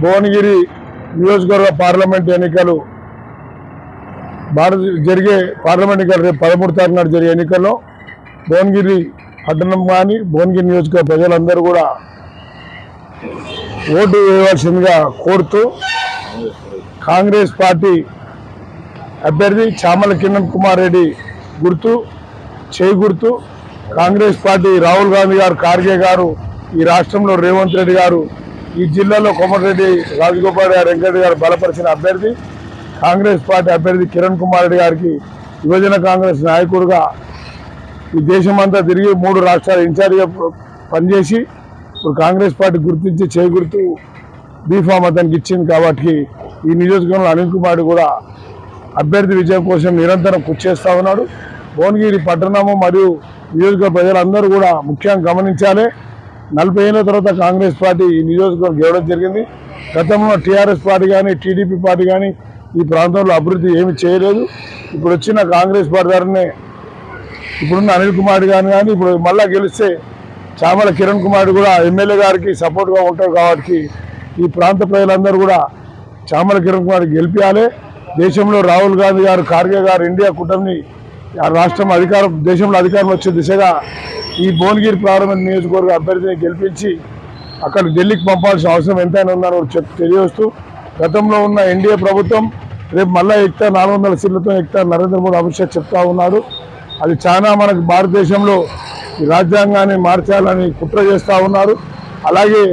భువనగిరి నియోజకవర్గ పార్లమెంట్ ఎన్నికలు జరిగే పార్లమెంట్ ఎన్నికలు రేపు 13 తారీఖు నాడు జరిగే ఎన్నికల్లో భువనగిరి పట్టణం కానీ భువనగిరి నియోజకవర్గ ప్రజలందరూ కూడా ఓటు వేయవలసిందిగా కోరుతూ కాంగ్రెస్ పార్టీ అభ్యర్థి చామల కిరణ్ కుమార్ రెడ్డి గుర్తు చేయి గుర్తు, కాంగ్రెస్ పార్టీ రాహుల్ గాంధీ గారు, ఖార్గే గారు, ఈ రాష్ట్రంలో రేవంత్ రెడ్డి గారు, ఈ జిల్లాలో కోమటిరెడ్డి రాజగోపాల్ గారు, వెంకటరెడ్డి గారు బలపరిచిన అభ్యర్థి కాంగ్రెస్ పార్టీ అభ్యర్థి కిరణ్ కుమార్ రెడ్డి గారికి యువజన కాంగ్రెస్ నాయకుడిగా ఈ దేశమంతా తిరిగి 3 రాష్ట్రాల ఇన్ఛార్జిగా పనిచేసి ఇప్పుడు కాంగ్రెస్ పార్టీ గుర్తించి చేయి గుర్తు బీఫామ్ అతనికి ఇచ్చింది. కాబట్టి ఈ నియోజకవర్గంలో అనిల్ కుమార్ కూడా అభ్యర్థి విజయం కోసం నిరంతరం కృషి చేస్తూ ఉన్నాడు. భువనగిరి పట్టణము మరియు నియోజకవర్గ ప్రజలందరూ కూడా ముఖ్యంగా గమనించాలి. 40 ఏళ్ళ తర్వాత కాంగ్రెస్ పార్టీ ఈ నియోజకవర్గం గెలవడం జరిగింది. గతంలో టీఆర్ఎస్ పార్టీ కానీ టీడీపీ పార్టీ కానీ ఈ ప్రాంతంలో అభివృద్ధి ఏమి చేయలేదు. ఇప్పుడు వచ్చిన కాంగ్రెస్ పార్టీ ద్వారానే ఇప్పుడున్న అనిల్ కుమార్ గారిని కానీ ఇప్పుడు మళ్ళా గెలిస్తే చామల కిరణ్ కుమార్ కూడా ఎమ్మెల్యే గారికి సపోర్ట్గా ఉంటారు. కాబట్టి ఈ ప్రాంత ప్రజలందరూ కూడా చామల కిరణ్ కుమార్ గెలిపించాలి. దేశంలో రాహుల్ గాంధీ గారు, ఖార్గే గారు ఇండియా కూటమిని రాష్ట్రం దేశంలో అధికారం వచ్చే దిశగా ఈ భువనగిరి పార్లమెంట్ నియోజకవర్గ అభ్యర్థిని గెలిపించి అక్కడ ఢిల్లీకి పంపాల్సిన అవసరం ఎంతైనా ఉందని తెలియజేస్తూ గతంలో ఉన్న ఎన్డీఏ ప్రభుత్వం రేపు మళ్ళీ 400 సీట్లతో నరేంద్ర మోడీ, అమిత్ షా చెప్తా ఉన్నాడు. అది చాలా మనకు భారతదేశంలో ఈ రాజ్యాంగాన్ని మార్చాలని కుట్ర చేస్తూ ఉన్నారు. అలాగే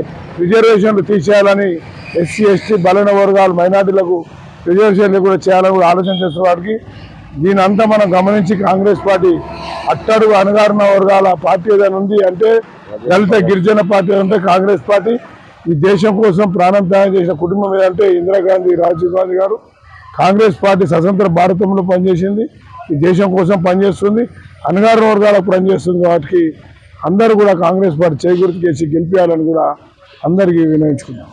రిజర్వేషన్లు తీసేయాలని ఎస్సీ ఎస్టీ బలైన వర్గాలు మైనార్టీలకు రిజర్వేషన్లు కూడా చేయాలని కూడా ఆలోచన చేస్తున్న వారికి దీని అంతా మనం గమనించి కాంగ్రెస్ పార్టీ అట్టడుగు అణగారిన వర్గాల పార్టీ ఏదైనా ఉంది అంటే దళిత గిరిజన పార్టీ అంటే కాంగ్రెస్ పార్టీ. ఈ దేశం కోసం ప్రాణం త్యాగం చేసిన కుటుంబం ఏదంటే ఇందిరాగాంధీ, రాజీవ్ గాంధీ గారు. కాంగ్రెస్ పార్టీ స్వతంత్ర భారతంలో పనిచేసింది, ఈ దేశం కోసం పనిచేస్తుంది, అణగారిన వర్గాలకు పనిచేస్తుంది. కాబట్టి అందరూ కూడా కాంగ్రెస్ పార్టీ చేకూర్చి చేసి గెలిపించాలని కూడా అందరికీ వినయించుకున్నాం.